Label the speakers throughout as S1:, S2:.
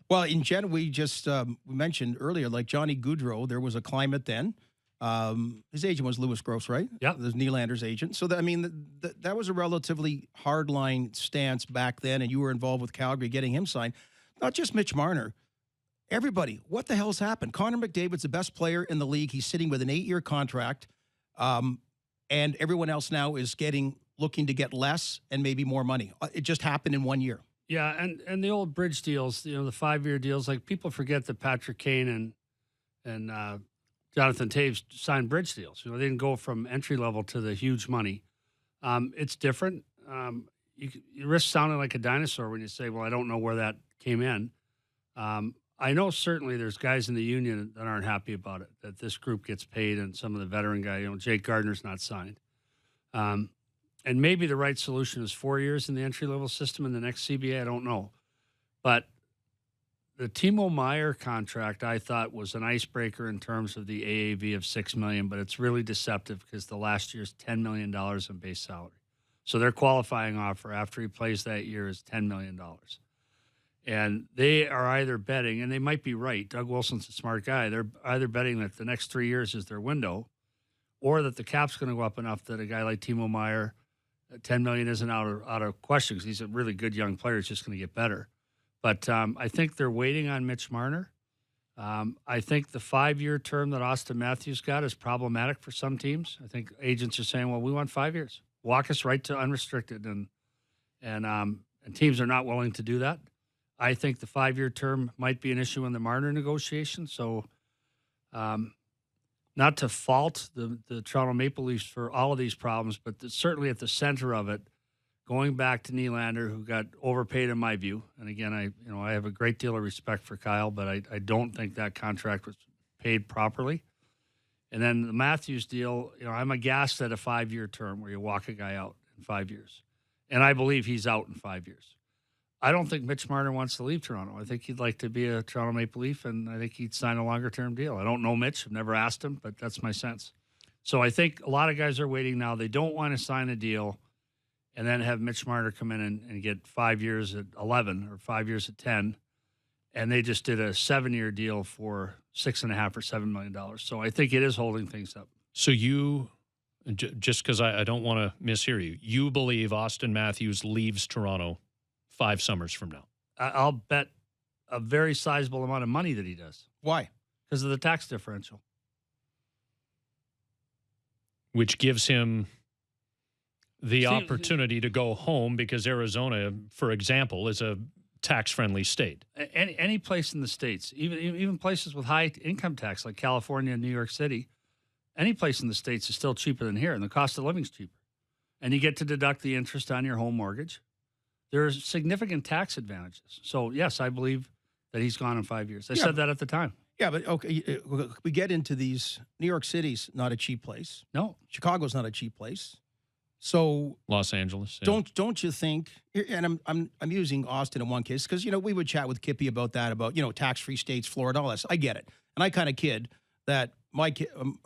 S1: Well, in general, we just we mentioned earlier, like Johnny Gaudreau, there was a climate then. His agent was Louis Gross, right?
S2: Yeah.
S1: The Nylander's agent. So, that was a relatively hardline stance back then, and you were involved with Calgary getting him signed. Not just Mitch Marner. Everybody, what the hell's happened? Connor McDavid's the best player in the league. He's sitting with an 8-year contract, and everyone else now is looking to get less and maybe more money. It just happened in 1 year.
S2: Yeah, and the old bridge deals, the 5-year deals, like people forget that Patrick Kane and Jonathan Toews signed bridge deals. They didn't go from entry level to the huge money. It's different. You risk sounding like a dinosaur when you say, well, I don't know where that came in. I know certainly there's guys in the union that aren't happy about it, that this group gets paid and some of the veteran guys, Jake Gardner's not signed. And maybe the right solution is 4 years in the entry-level system in the next CBA. I don't know. But the Timo Meier contract, I thought, was an icebreaker in terms of the AAV of $6 million, but it's really deceptive because the last year's $10 million in base salary. So their qualifying offer after he plays that year is $10 million. And they are either betting, and they might be right, Doug Wilson's a smart guy, they're either betting that the next 3 years is their window or that the cap's going to go up enough that a guy like Timo Meier, $10 million isn't out of question because he's a really good young player. He's just going to get better. But I think they're waiting on Mitch Marner. I think the 5-year term that Auston Matthews got is problematic for some teams. I think agents are saying, well, we want 5 years. Walk us right to unrestricted. And teams are not willing to do that. I think the 5-year term might be an issue in the Marner negotiation. So not to fault the Toronto Maple Leafs for all of these problems, but certainly at the center of it, going back to Nylander, who got overpaid in my view. And again, I have a great deal of respect for Kyle, but I don't think that contract was paid properly. And then the Matthews deal, I'm aghast at a 5-year term where you walk a guy out in 5 years. And I believe he's out in 5 years. I don't think Mitch Marner wants to leave Toronto. I think he'd like to be a Toronto Maple Leaf, and I think he'd sign a longer-term deal. I don't know Mitch. I've never asked him, but that's my sense. So I think a lot of guys are waiting now. They don't want to sign a deal and then have Mitch Marner come in and get 5 years at 11 or 5 years at 10, and they just did a 7-year deal for $6.5 or $7 million. So I think it is holding things up.
S3: So you, just because I don't want to mishear you, you believe Auston Matthews leaves Toronto 5 summers from now?
S2: I'll bet a very sizable amount of money that he does.
S1: Why?
S2: Because of the tax differential.
S3: Which gives him the opportunity to go home because Arizona, for example, is a tax-friendly state.
S2: Any place in the States, even places with high income tax like California and New York City, any place in the States is still cheaper than here, and the cost of living is cheaper. And you get to deduct the interest on your home mortgage. There's significant tax advantages. So, yes, I believe that he's gone in 5 years. I said that at the time.
S1: Yeah, but okay, we get into these. New York City's not a cheap place.
S2: No.
S1: Chicago's not a cheap place. So
S3: Los Angeles. Yeah.
S1: Don't you think? And I'm using Austin in one case because we would chat with Kippy about that, about tax-free states, Florida, all that. I get it, and I kind of kid that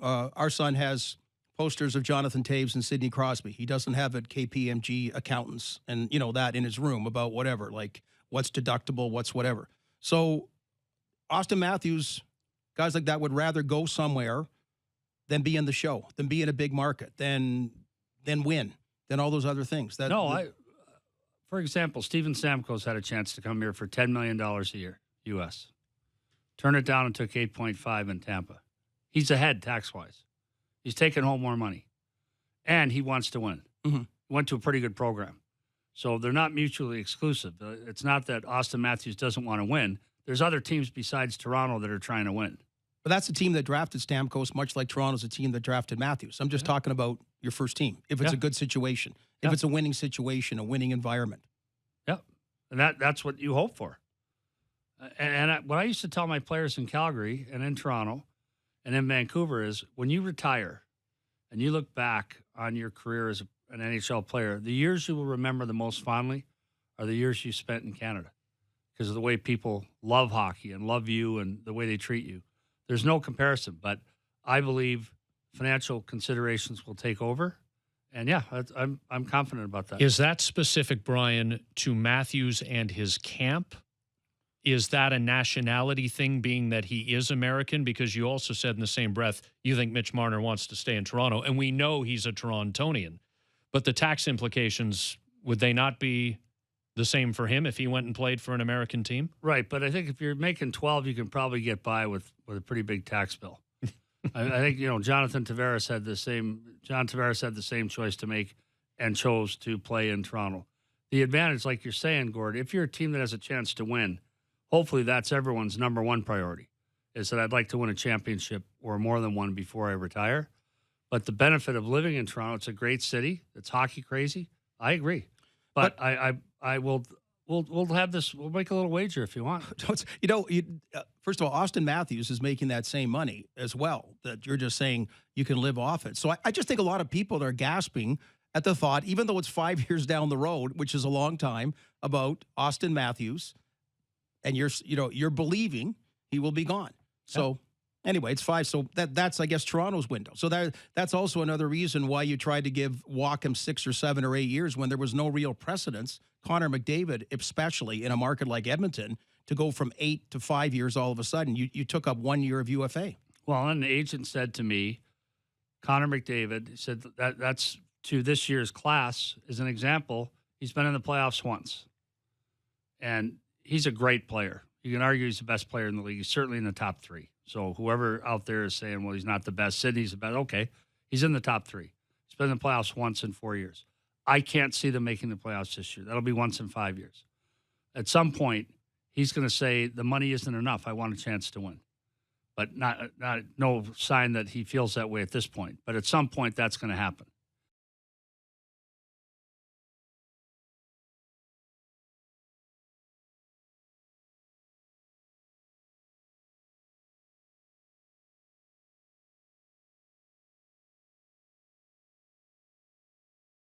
S1: our son has posters of Jonathan Toews and Sidney Crosby. He doesn't have a KPMG accountants and that in his room about whatever, like what's deductible, what's whatever. So Auston Matthews, guys like that would rather go somewhere than be in the show, than be in a big market, than win, than all those other things.
S2: For example, Steven Stamkos had a chance to come here for $10 million a year, U.S. Turned it down and took 8.5 in Tampa. He's ahead tax-wise. He's taking home more money, and he wants to win.
S1: Mm-hmm.
S2: He went to a pretty good program. So they're not mutually exclusive. It's not that Auston Matthews doesn't want to win. There's other teams besides Toronto that are trying to win.
S1: But that's the team that drafted Stamkos, much like Toronto's a team that drafted Matthews. I'm just talking about your first team, if it's a good situation, if it's a winning situation, a winning environment.
S2: Yeah, and that's what you hope for. And what I used to tell my players in Calgary and in Toronto and in Vancouver is when you retire and you look back on your career as an NHL player, the years you will remember the most fondly are the years you spent in Canada because of the way people love hockey and love you and the way they treat you. There's no comparison, but I believe financial considerations will take over. And, yeah, I'm confident about that.
S3: Is that specific, Brian, to Matthews and his camp? is that a nationality thing, being that he is American? Because you also said in the same breath, you think Mitch Marner wants to stay in Toronto, and we know he's a Torontonian. But the tax implications, would they not be the same for him if he went and played for an American team?
S2: Right, but I think if you're making 12, you can probably get by with a pretty big tax bill. I think, Jonathan Tavares had the same. John Tavares had the same choice to make and chose to play in Toronto. The advantage, like you're saying, Gord, if you're a team that has a chance to win, hopefully that's everyone's number one priority, is that I'd like to win a championship or more than one before I retire. But the benefit of living in Toronto, it's a great city. It's hockey crazy. I agree. But I will we'll have this. We'll make a little wager if you want.
S1: First of all, Auston Matthews is making that same money as well. That you're just saying you can live off it. So I just think a lot of people are gasping at the thought, even though it's 5 years down the road, which is a long time, about Auston Matthews, and you're believing he will be gone. So anyway, it's 5. So that's I guess Toronto's window. So that's also another reason why you tried to give Walkham 6 or 7 or 8 years when there was no real precedence. Connor McDavid, especially in a market like Edmonton, to go from 8 to 5 years all of a sudden, you took up 1 year of UFA.
S2: Well, an agent said to me, Connor McDavid said that's to this year's class as an example. He's been in the playoffs once, and he's a great player. You can argue he's the best player in the league. He's certainly in the top 3. So whoever out there is saying, well, he's not the best, Sidney's the best, okay, he's in the top 3. He's been in the playoffs once in 4 years. I can't see them making the playoffs this year. That'll be once in 5 years. At some point, he's going to say the money isn't enough. I want a chance to win. But no sign that he feels that way at this point. But at some point, that's going to happen.